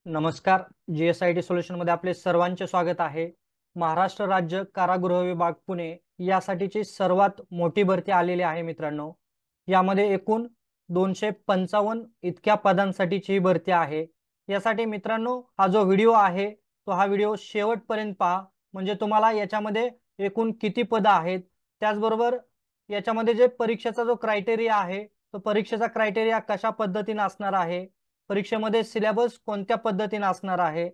नमस्कार. GSIT solution मध्ये आपले सर्वांचे स्वागत आहे. महाराष्ट्र राज्य कारागृह विभाग पुणे यासाठीची सर्वात मोठी भरती आलेली आहे मित्रांनो. यामध्ये एकूण 255 इतक्या पदांसाठीची भरती आहे. यासाठी मित्रांनो हा जो व्हिडिओ आहे तो हा व्हिडिओ शेवटपर्यंत पहा, म्हणजे तुम्हाला याच्यामध्ये एकूण किती पद आहेत, त्याचबरोबर याच्यामध्ये जे परीक्षेचा जो क्रायटेरिया आहे तो परीक्षेचा क्रायटेरिया कशा पद्धतीने असणार आहे, परीक्षेमध्ये सिलेबस कोणत्या पद्धतीने असणार आहे,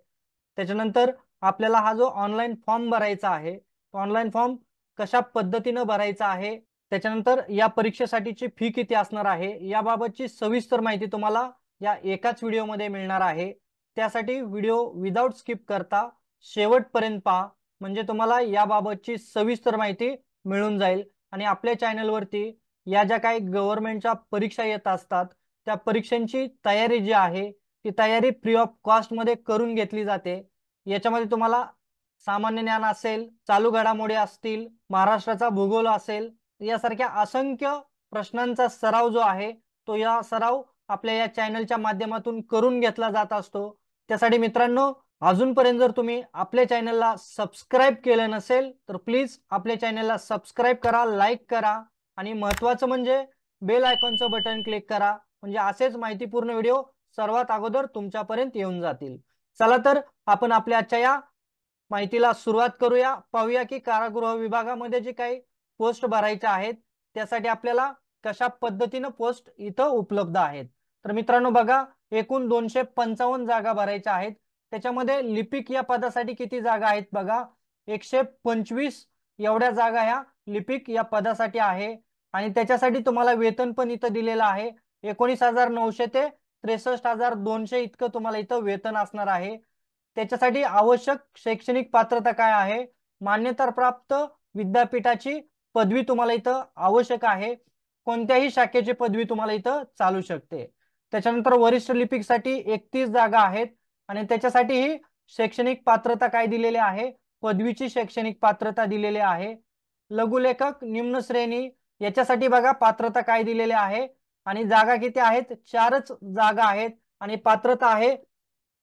त्याच्यानंतर आपल्याला हा जो ऑनलाईन फॉर्म भरायचा आहे तो ऑनलाईन फॉर्म कशा पद्धतीने भरायचा आहे, त्याच्यानंतर या परीक्षेसाठीची फी किती असणार आहे याबाबतची सविस्तर माहिती तुम्हाला या एकाच व्हिडिओमध्ये मिळणार आहे. त्यासाठी व्हिडिओ विदाउट स्किप करता शेवटपर्यंत पहा, म्हणजे तुम्हाला याबाबतची सविस्तर माहिती मिळून जाईल. आणि आपल्या चॅनलवरती या ज्या काही गव्हर्नमेंटच्या परीक्षा येत असतात त्या परीक्षांची तयारी जी आहे ती तयारी फ्री ऑफ कॉस्ट मध्ये करून घेतली जाते. याच्यामध्ये तुम्हाला सामान्य ज्ञान असेल, चालू घडामोडी असतील, महाराष्ट्राचा भूगोल असेल, यासारख्या असंख्य प्रश्नांचा सराव जो आहे तो या सराव आपल्या या चॅनलच्या माध्यमातून करून घेतला जात असतो. त्यासाठी मित्रांनो, अजूनपर्यंत जर तुम्ही आपल्या चॅनलला सबस्क्राईब केलं नसेल तर प्लीज आपल्या चॅनलला सबस्क्राईब करा, लाईक करा आणि महत्त्वाचं म्हणजे बेल आयकॉनचं बटन क्लिक करा, म्हणजे असेच माहितीपूर्ण व्हिडिओ सर्वात अगोदर तुमच्यापर्यंत येऊन जातील. चला तर आपण आपल्या आजच्या या माहितीला सुरुवात करूया. पाहूया की कारागृह विभागामध्ये जे काही पोस्ट भरायच्या आहेत त्यासाठी आपल्याला कशा पद्धतीने पोस्ट इथं उपलब्ध आहेत. तर मित्रांनो बघा, एकूण 255 जागा भरायच्या आहेत. त्याच्यामध्ये लिपिक या पदासाठी किती जागा आहेत बघा, 125 एवढ्या जागा ह्या लिपिक या पदासाठी आहे. आणि त्याच्यासाठी तुम्हाला वेतन पण इथं दिलेलं आहे. 19,900 ते 63,200 इतकं तुम्हाला इथं वेतन असणार आहे. त्याच्यासाठी आवश्यक शैक्षणिक पात्रता काय आहे, मान्यता प्राप्त विद्यापीठाची पदवी तुम्हाला इथं आवश्यक आहे. कोणत्याही शाखेची पदवी तुम्हाला इथं चालू शकते. त्याच्यानंतर वरिष्ठ लिपिकसाठी 31 जागा आहेत आणि त्याच्यासाठीही शैक्षणिक पात्रता काय दिलेली आहे, पदवीची शैक्षणिक पात्रता दिलेली आहे. लघुलेखक निम्न श्रेणी याच्यासाठी बघा पात्रता काय दिलेली आहे आणि जागा किती आहेत, 4च जागा आहेत आणि पात्रता आहे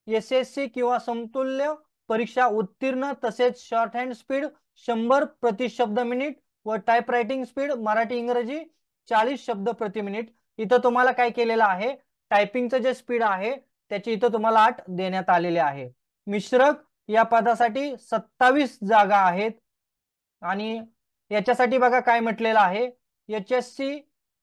SSC किंवा समतुल्य परीक्षा उत्तीर्ण, तसेच शॉर्ट हँड स्पीड 100 प्रति शब्द मिनिट व टाइप रायटिंग स्पीड मराठी इंग्रजी 40 शब्द प्रति मिनिट. इथं तुम्हाला काय केलेलं आहे, टायपिंगचं जे स्पीड आहे त्याची इथं तुम्हाला 8 देण्यात आलेले आहे. मिश्रक या पदासाठी 27 जागा आहेत आणि याच्यासाठी बघा काय म्हटलेलं आहे, HSC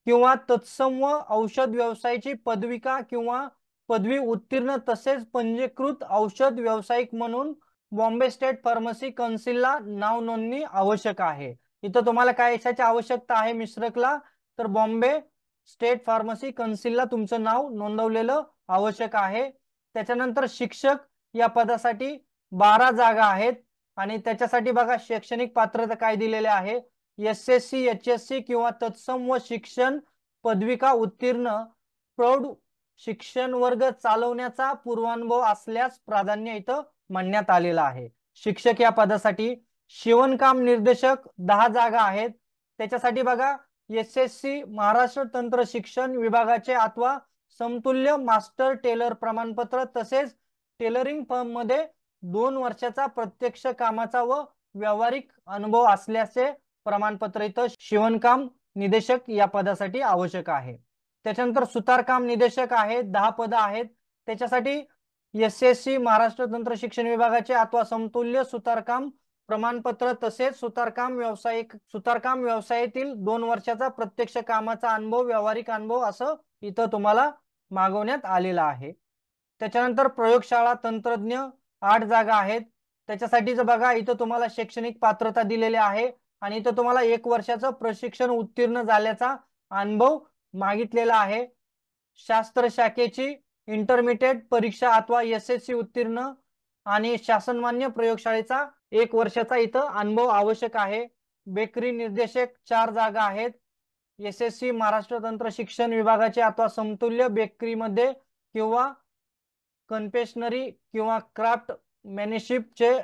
किंवा तत्सम औषध व्यवसायाची पदविका किंवा पदवी उत्तीर्ण तसेच पंजीकृत औषध व्यावसायिक म्हणून बॉम्बे स्टेट फार्मसी काउन्सिलला नाव नोंदणी आवश्यक आहे. इथं तुम्हाला काय याची आवश्यकता आहे मिश्रकला, तर बॉम्बे स्टेट फार्मसी काउन्सिलला तुमचं नाव नोंदवलेलं आवश्यक आहे. त्याच्यानंतर शिक्षक या पदासाठी 12 जागा आहेत आणि त्याच्यासाठी बघा शैक्षणिक पात्रता काय दिलेले आहे, SSC HSC किंवा तत्सम व शिक्षण पदविका उत्तीर्ण, प्रौढ शिक्षण वर्ग चालवण्याचा पूर्वानुभव असल्यास प्राधान्य इथं म्हणण्यात आलेलं आहे. शिक्षक या पदासाठी शिवणकाम निर्देशक 10 जागा आहेत. त्याच्यासाठी बघा SSC महाराष्ट्र तंत्र शिक्षण विभागाचे अथवा समतुल्य मास्टर टेलर प्रमाणपत्र तसेच टेलरिंग फर्म मध्ये 2 वर्षाचा प्रत्यक्ष कामाचा व व्यावहारिक अनुभव असल्याचे प्रमाणपत्र इथं शिवणकाम निदेशक या पदासाठी आवश्यक आहे. त्याच्यानंतर सुतारकाम निदेशक आहे, 10 पद आहेत. त्याच्यासाठी SSC महाराष्ट्र तंत्र शिक्षण विभागाचे अथवा समतुल्य सुतारकाम प्रमाणपत्र तसेच सुतारकाम व्यवसायातील 2 वर्षाचा प्रत्यक्ष कामाचा अनुभव, व्यावहारिक अनुभव असं इथं तुम्हाला मागवण्यात आलेला आहे. त्याच्यानंतर प्रयोगशाळा तंत्रज्ञ 8 जागा आहेत. त्याच्यासाठीच बघा इथं तुम्हाला शैक्षणिक पात्रता दिलेली आहे आणि इथं तुम्हाला 1 वर्षाचं प्रशिक्षण उत्तीर्ण झाल्याचा अनुभव मागितलेला आहे. शास्त्र शाखेची इंटरमिडिएट परीक्षा अथवा SSC उत्तीर्ण आणि शासनमान्य प्रयोगशाळेचा 1 वर्षाचा इथं अनुभव आवश्यक आहे. बेकरी निर्देशक 4 जागा आहेत. SSC महाराष्ट्र तंत्र शिक्षण विभागाचे अथवा समतुल्य बेकरीमध्ये किंवा कन्फेशनरी किंवा क्राफ्ट मॅनशिपचे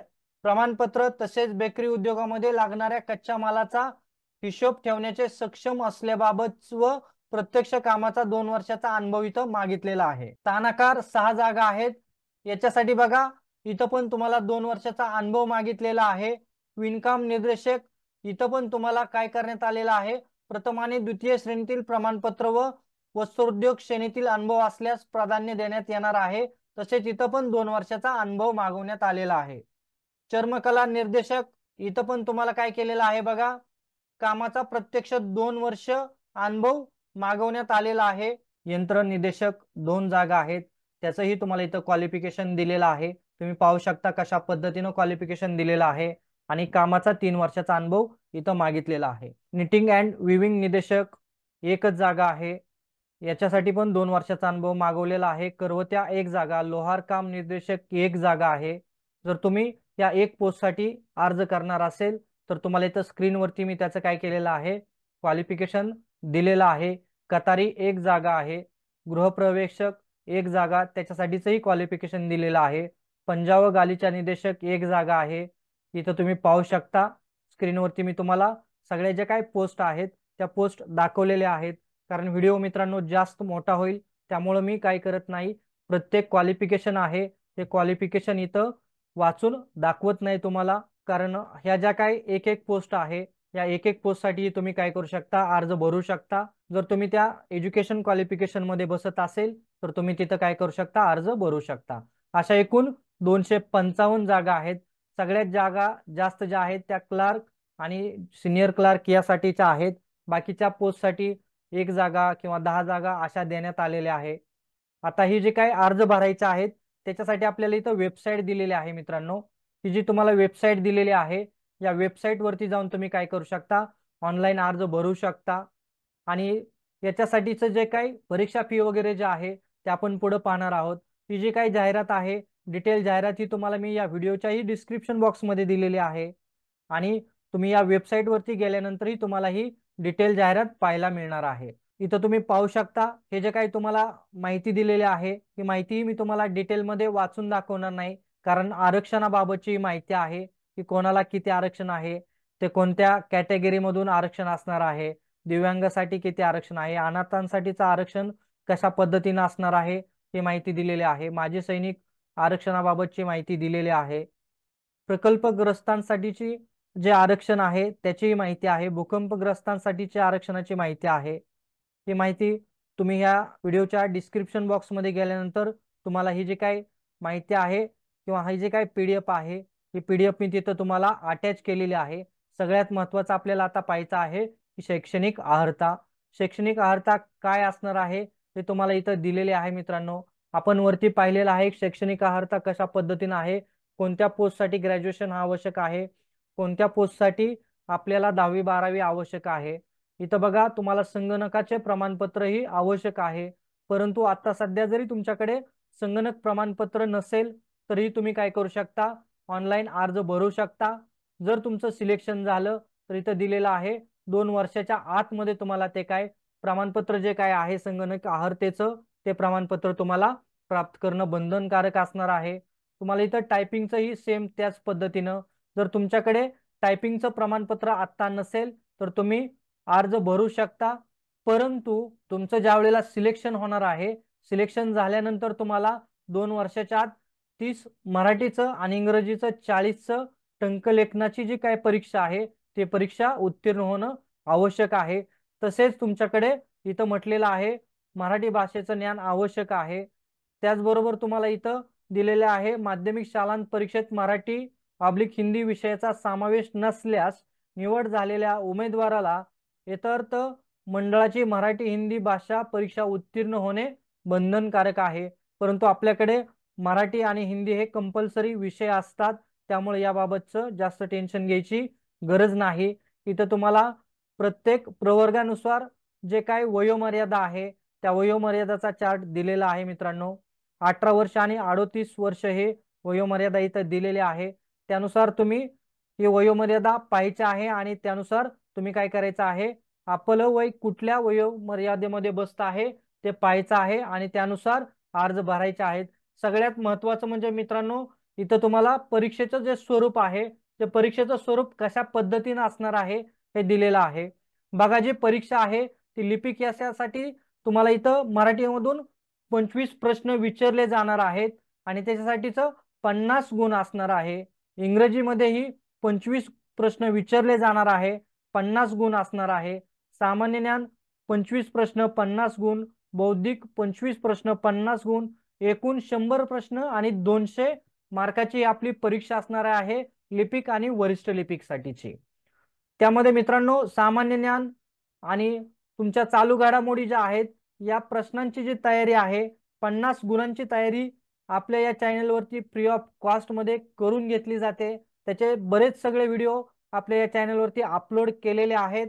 प्रमाणपत्र तसेच बेकरी उद्योगामध्ये लागणाऱ्या कच्च्या मालाचा हिशोब ठेवण्याचे सक्षम असल्याबाबत व प्रत्यक्ष कामाचा 2 वर्षाचा अनुभव इथं मागितलेला आहे. स्थानाकार 6 जागा आहेत. याच्यासाठी बघा इथं पण तुम्हाला 2 वर्षाचा अनुभव मागितलेला आहे। विणकाम निर्देशक इथं पण तुम्हाला काय करण्यात आलेलं आहे, प्रथम आणि द्वितीय श्रेणीतील प्रमाणपत्र व वस्त्रोद्योग श्रेणीतील अनुभव असल्यास प्राधान्य देण्यात येणार आहे। तसेच इथं पण 2 वर्षाचा अनुभव मागवण्यात आलेला आहे। चर्मकला निर्देशक इथं पण तुम्हाला काय केलेलं आहे बघा, कामाचा प्रत्यक्ष 2 वर्ष अनुभव मागवण्यात आलेला आहे। यंत्र निदेशक 2 जागा आहेत, त्याचंही तुम्हाला इथं क्वालिफिकेशन दिलेलं आहे। तुम्ही पाहू शकता कशा पद्धतीनं क्वालिफिकेशन दिलेलं आहे आणि कामाचा 3 वर्षाचा अनुभव इथं मागितलेला आहे। निटिंग अँड विविंग निदेशक 1 जागा आहे, याच्यासाठी पण 2 वर्षाचा अनुभव मागवलेला आहे। करवत्या 1 जागा, लोहार काम निर्देशक 1 जागा आहे। जर तुम्ही या एक पोस्टसाठी अर्ज करणार असेल तर तुम्हाला इथं स्क्रीनवरती मी त्याचं काय केलेलं आहे, क्वालिफिकेशन दिलेलं आहे। कतारी 1 जागा आहे, गृहप्रवेशक 1 जागा, त्याच्यासाठीचंही क्वालिफिकेशन दिलेलं आहे। पंजा व गालीचा निदेशक 1 जागा आहे। इथं तुम्ही पाहू शकता स्क्रीनवरती मी तुम्हाला सगळे जे काही पोस्ट आहेत त्या पोस्ट दाखवलेल्या आहेत। कारण व्हिडिओ मित्रांनो जास्त मोठा होईल, त्यामुळे मी काय करत नाही, प्रत्येक क्वालिफिकेशन आहे ते क्वालिफिकेशन इथं वाचून दाखवत नाही तुम्हाला। कारण ह्या ज्या काही एक एक पोस्ट आहे या एक एक पोस्टसाठी तुम्ही काय करू शकता, अर्ज भरू शकता। जर तुम्ही त्या एज्युकेशन क्वालिफिकेशन मध्ये बसत असेल तर तुम्ही तिथं काय करू शकता, अर्ज भरू शकता। अशा एकूण 255 जागा आहेत। सगळ्यात जागा जास्त ज्या आहेत त्या क्लार्क आणि सिनियर क्लार्क यासाठीच्या आहेत। बाकीच्या पोस्टसाठी 1 जागा किंवा 10 जागा अशा देण्यात आलेल्या आहे। आता ही जे काही अर्ज भरायचे आहेत त्याच्यासाठी आपल्याला इथं वेबसाईट दिलेली आहे मित्रांनो। ही जी तुम्हाला वेबसाईट दिलेली आहे या वेबसाईट वरती जाऊन तुम्ही काय करू शकता, ऑनलाईन अर्ज भरू शकता। आणि याच्यासाठीचं जे काही परीक्षा फी वगैरे जे आहे ते आपण पुढे पाहणार आहोत। ही जी काही जाहिरात आहे, डिटेल जाहिरात ही तुम्हाला मी या व्हिडिओच्याही डिस्क्रिप्शन बॉक्समध्ये दिलेली आहे आणि तुम्ही या वेबसाईट वरती गेल्यानंतरही तुम्हाला ही डिटेल जाहिरात पाहायला मिळणार आहे। इथं तुम्ही पाहू शकता हे जे काही तुम्हाला माहिती दिलेली आहे ही माहिती मी तुम्हाला डिटेलमध्ये वाचून दाखवणार नाही, कारण आरक्षणाबाबतची माहिती आहे की कोणाला किती आरक्षण आहे, ते कोणत्या कॅटेगरीमधून आरक्षण असणार आहे, दिव्यांगासाठी किती आरक्षण आहे, अनाथांसाठीचं आरक्षण कशा पद्धतीने असणार आहे ही माहिती दिलेली आहे। माजी सैनिक आरक्षणाबाबतची माहिती दिलेली आहे। प्रकल्पग्रस्तांसाठीची जे आरक्षण आहे त्याची माहिती आहे। भूकंपग्रस्तांसाठीची आरक्षणाची माहिती आहे। ही माहिती तुम्ही ह्या व्हिडिओच्या डिस्क्रिप्शन बॉक्समध्ये गेल्यानंतर तुम्हाला ही जी काही माहिती आहे किंवा ही जी काही PDF आहे ही PDF मी तिथं तुम्हाला अटॅच केलेली आहे। सगळ्यात महत्त्वाचं आपल्याला आता पाहायचं आहे की शैक्षणिक अर्हता। शैक्षणिक अर्हता काय असणार आहे ते तुम्हाला इथं दिलेले आहे मित्रांनो। आपण वरती पाहिलेलं आहे शैक्षणिक अर्हता कशा पद्धतीने आहे, कोणत्या पोस्टसाठी ग्रॅज्युएशन आवश्यक आहे, कोणत्या पोस्टसाठी आपल्याला 10वी-12वी आवश्यक आहे। इथं बघा तुम्हाला संगणकाचे प्रमाणपत्रही आवश्यक आहे, परंतु आता सध्या जरी तुमच्याकडे संगणक प्रमाणपत्र नसेल तरी तुम्ही काय करू शकता, ऑनलाईन अर्ज भरू शकता। जर तुमचं सिलेक्शन झालं तर इथं दिलेलं आहे 2 वर्षाच्या आतमध्ये तुम्हाला ते काय प्रमाणपत्र जे काय आहे संगणक अर्हतेचं ते प्रमाणपत्र तुम्हाला प्राप्त करणं बंधनकारक असणार आहे। तुम्हाला इथं टायपिंगचंही सेम त्याच पद्धतीनं, जर तुमच्याकडे टायपिंगचं प्रमाणपत्र आत्ता नसेल तर तुम्ही अर्ज भरू शकता, परंतु तुमचं ज्या वेळेला सिलेक्शन होणार आहे, सिलेक्शन झाल्यानंतर तुम्हाला 2 वर्षाच्या आत 30 मराठीचं आणि इंग्रजीचं 40चं टंकलेखनाची जी काय परीक्षा आहे ते परीक्षा उत्तीर्ण होणं आवश्यक आहे। तसेच तुमच्याकडे इथं म्हटलेलं आहे मराठी भाषेचं ज्ञान आवश्यक आहे। त्याचबरोबर तुम्हाला इथं दिलेले आहे माध्यमिक शालांत परीक्षेत मराठी पब्लिक हिंदी विषयाचा समावेश नसल्यास निवड झालेल्या उमेदवाराला यथार्थ मंडळाची मराठी हिंदी भाषा परीक्षा उत्तीर्ण होणे बंधनकारक आहे। परंतु आपल्याकडे मराठी आणि हिंदी हे कंपल्सरी विषय असतात, त्यामुळे याबाबतचं जास्त टेन्शन घ्यायची गरज नाही। इथं तुम्हाला प्रत्येक प्रवर्गानुसार जे काय वयोमर्यादा आहे त्या वयोमर्यादाचा चार्ट दिलेला आहे मित्रांनो। 18 वर्ष आणि 38 वर्ष हे वयोमर्यादा इथं दिलेले आहे। त्यानुसार तुम्ही ही वयोमर्यादा पाहायची आहे आणि त्यानुसार तुम्ही काय करायचं आहे, आपलं वय कुठल्या वयोमर्यादेमध्ये बसत आहे ते पाहायचं आहे आणि त्यानुसार अर्ज भरायचे आहेत। सगळ्यात महत्त्वाचं म्हणजे मित्रांनो इथं तुम्हाला परीक्षेचं जे स्वरूप आहे ते परीक्षेचं स्वरूप कशा पद्धतीने असणार आहे हे दिलेलं आहे। बघा जी परीक्षा आहे ती लिपिक यासाठी तुम्हाला इथं मराठीमधून 25 प्रश्न विचारले जाणार आहेत आणि त्याच्यासाठीचं 50 गुण असणार आहे। इंग्रजीमध्येही 25 प्रश्न विचारले जाणार आहे, 50 गुण असणार आहे। सामान्य ज्ञान 25 प्रश्न 50 गुण, बौद्धिक 25 प्रश्न 50 गुण, एकूण 100 प्रश्न आणि 200 मार्काची आपली परीक्षा असणार आहे लिपिक आणि वरिष्ठ लिपिक साठीची। त्यामध्ये मित्रांनो सामान्य ज्ञान आणि तुमच्या चालू घडामोडी ज्या आहेत या प्रश्नांची जी तयारी आहे 50 गुणांची तयारी आपल्या या चॅनलवरती फ्री ऑफ कॉस्ट मध्ये करून घेतली जाते। त्याचे बरेच सगळे व्हिडिओ आपल्या या चॅनलवरती अपलोड केलेले आहेत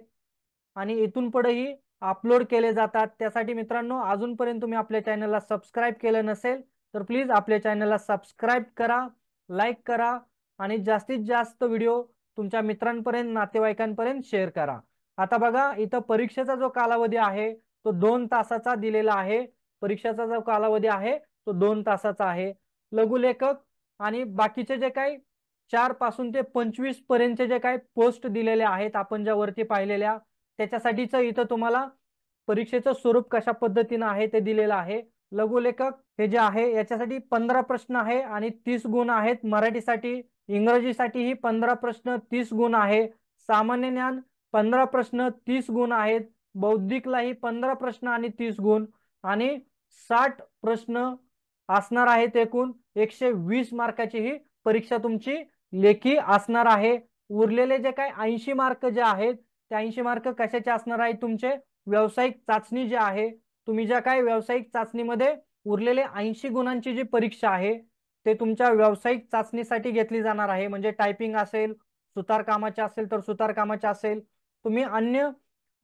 आणि इथून पुढेही अपलोड केले जातात। त्यासाठी मित्रांनो अजूनपर्यंत तुम्ही आपल्या चॅनलला सबस्क्राईब केलं नसेल तर प्लीज आपल्या चॅनलला सबस्क्राईब करा, लाईक करा आणि जास्तीत जास्त व्हिडिओ तुमच्या मित्रांपर्यंत नातेवाईकांपर्यंत शेअर करा। आता बघा इथं परीक्षेचा जो कालावधी आहे तो 2 तासाचा दिलेला आहे। परीक्षेचा जो कालावधी आहे तो 2 तासाचा आहे। लघुलेखक आणि बाकीचे जे काही 4 पासून ते 25 पर्यंतचे जे काही पोस्ट दिलेले आहेत आपण ज्या वरती पाहिलेल्या त्याच्यासाठीच इथं तुम्हाला परीक्षेचं स्वरूप कशा पद्धतीने आहे ते दिलेलं आहे। लघुलेखक हे जे आहे याच्यासाठी 15 प्रश्न आहे आणि 30 गुण आहेत। मराठीसाठी इंग्रजीसाठीही 15 प्रश्न 30 गुण आहे। सामान्य ज्ञान 15 प्रश्न 30 गुण आहेत। बौद्धिकलाही 15 प्रश्न आणि 30 गुण आणि 60 प्रश्न असणार आहेत। एकूण 120 मार्काची ही परीक्षा तुमची लेखी असणार आहे। उरलेले जे काही 80 मार्क जे आहेत ते 80 मार्क कशाचे असणार आहेत तुमचे व्यावसायिक चाचणी जे आहे तुम्ही ज्या काही व्यावसायिक चाचणीमध्ये उरलेले 80 गुणांची जी परीक्षा आहे ते तुमच्या व्यावसायिक चाचणीसाठी घेतली जाणार आहे। म्हणजे टायपिंग असेल, सुतार कामाचे असेल तर सुतार कामाचे असेल, तुम्ही अन्य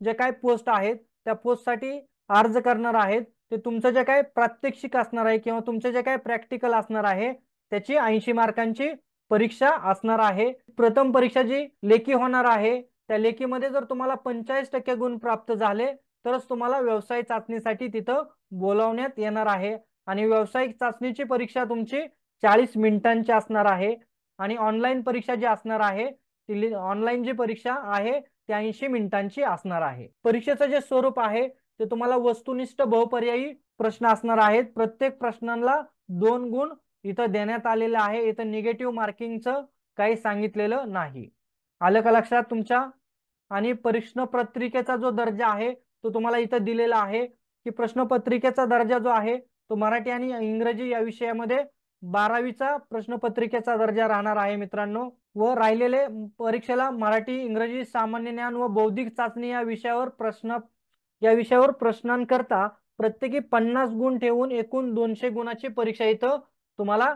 जे काही पोस्ट आहेत त्या पोस्टसाठी अर्ज करणार आहेत ते तुमचं जे काही प्रात्यक्षिक असणार आहे किंवा तुमचे जे काही प्रॅक्टिकल असणार आहे त्याची 80 मार्कांची परीक्षा असणार आहे। प्रथम परीक्षा जी लेखी होणार आहे त्या लेखीमध्ये जर तुम्हाला 45% गुण प्राप्त झाले तरच तुम्हाला व्यवसाय चाचणीसाठी तिथं बोलावण्यात येणार आहे। आणि व्यावसायिक चाचणीची परीक्षा तुमची 40 मिनिटांची असणार आहे आणि ऑनलाईन परीक्षा जी असणार आहे ती ऑनलाईन जी परीक्षा आहे ती 80 मिनिटांची असणार आहे। परीक्षेचं जे स्वरूप आहे ते तुम्हाला वस्तुनिष्ठ बहुपर्यायी प्रश्न असणार आहेत। प्रत्येक प्रश्नाला 2 गुण इथं देण्यात आलेलं आहे। इथं निगेटिव्ह मार्किंगचं काही सांगितलेलं नाही। आलं का लक्षात तुमच्या? आणि प्रश्नपत्रिकेचा जो दर्जा आहे तो तुम्हाला इथं दिलेला आहे की प्रश्नपत्रिकेचा दर्जा जो आहे तो मराठी आणि इंग्रजी या विषयामध्ये 12वीचा प्रश्नपत्रिकेचा दर्जा राहणार आहे मित्रांनो। व राहिलेले परीक्षेला मराठी, इंग्रजी, सामान्य ज्ञान व बौद्धिक चाचणी या विषयावर प्रश्नांकरता प्रत्येकी 50 गुण ठेवून एकूण 200 गुणाची परीक्षा इथं तुम्हाला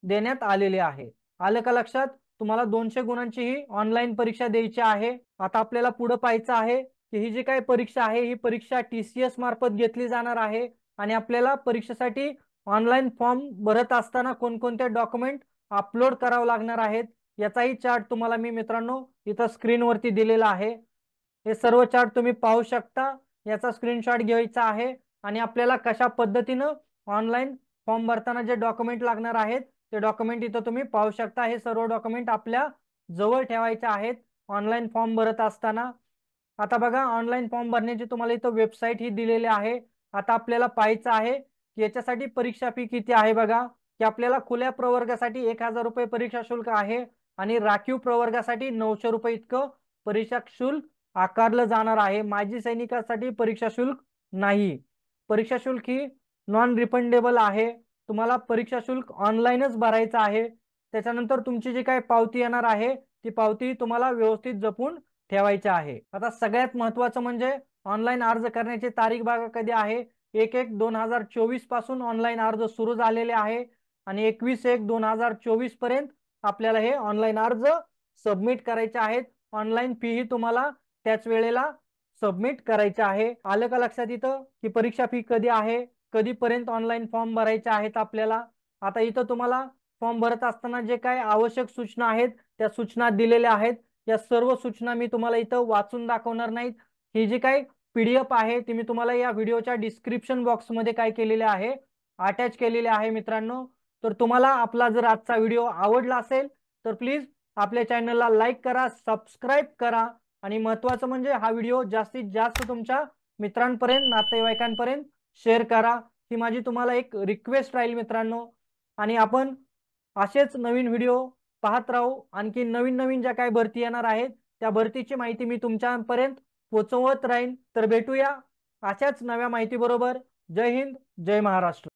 देण्यात आलेली आहे। आलं का लक्षात? तुम्हाला 200 गुणांची ही ऑनलाईन परीक्षा द्यायची आहे। आता आपल्याला पुढे पाहायचं आहे की ही जी काही परीक्षा आहे ही परीक्षा TCS मार्फत घेतली जाणार आहे आणि आपल्याला परीक्षेसाठी ऑनलाईन फॉर्म भरत असताना कोणकोणते डॉक्युमेंट अपलोड करावे लागणार आहेत याचाही चार्ट तुम्हाला मी मित्रांनो इथं स्क्रीनवरती दिलेला आहे। हे सर्व चार्ट तुम्ही पाहू शकता। याचा स्क्रीनशॉट घ्यायचा आहे आणि आपल्याला कशा पद्धतीनं ऑनलाईन फॉर्म भरताना जे डॉक्युमेंट लागणार आहेत ते डॉक्युमेंट इथं तुम्ही पाहू शकता। हे सर्व डॉक्युमेंट आपल्या जवळ ठेवायचे आहेत ऑनलाईन फॉर्म भरत असताना। आता बघा ऑनलाईन फॉर्म भरण्याची तुम्हाला इथं वेबसाईट ही दिलेली आहे। आता आपल्याला पाहायचं आहे की याच्यासाठी परीक्षा फी किती आहे। बघा की आपल्याला खुल्या प्रवर्गासाठी 1000 रुपये परीक्षा शुल्क आहे आणि राखीव प्रवर्गासाठी 900 रुपये इतकं परीक्षा शुल्क आकारलं जाणार आहे। माजी सैनिकांसाठी परीक्षा शुल्क नाही। परीक्षा शुल्क ही नॉन रिफंडेबल आहे। तुम्हाला परीक्षा शुल्क ऑनलाईनच भरायचं आहे। त्याच्यानंतर तुमची जी काही पावती येणार आहे ती पावती तुम्हाला व्यवस्थित जपून ठेवायची आहे। आता सगळ्यात महत्त्वाचं म्हणजे ऑनलाईन अर्ज करण्याची तारीख बघा कधी आहे 1/1/2024 पासून ऑनलाईन अर्ज सुरू झालेले आहे आणि 21/1/2024 पर्यंत आपल्याला हे ऑनलाईन अर्ज सबमिट करायचे आहेत। ऑनलाईन फी ही तुम्हाला त्याच वेळेला सबमिट करायचे आहे। आलं का लक्षात इथं की परीक्षा फी कधी आहे, कधीपर्यंत ऑनलाईन फॉर्म भरायचे आहेत आपल्याला। आता इथं तुम्हाला फॉर्म भरत असताना जे काही आवश्यक सूचना आहेत त्या सूचना दिलेल्या आहेत। या सर्व सूचना मी तुम्हाला इथं वाचून दाखवणार नाहीत। ही जी काही PDF आहे ती मी तुम्हाला या व्हिडिओच्या डिस्क्रिप्शन बॉक्समध्ये काय केलेले आहे अटॅच केलेले आहे मित्रांनो। तर तुम्हाला आपला जर आजचा व्हिडिओ आवडला असेल तर प्लीज आपल्या चॅनलला लाईक करा, सबस्क्राईब करा आणि महत्त्वाचं म्हणजे हा व्हिडिओ जास्तीत जास्त तुमच्या मित्रांपर्यंत, नातेवाईकांपर्यंत शेअर करा। ही माझी तुम्हाला एक रिक्वेस्ट राहील मित्रांनो। आणि आपण असेच नवीन व्हिडिओ पाहत राहू। आणखी नवीन नवीन ज्या काही भरती येणार आहेत त्या भरतीची माहिती मी तुमच्यापर्यंत पोहोचवत राहीन। तर भेटूया अशाच नव्या माहिती बरोबर। जय हिंद, जय महाराष्ट्र।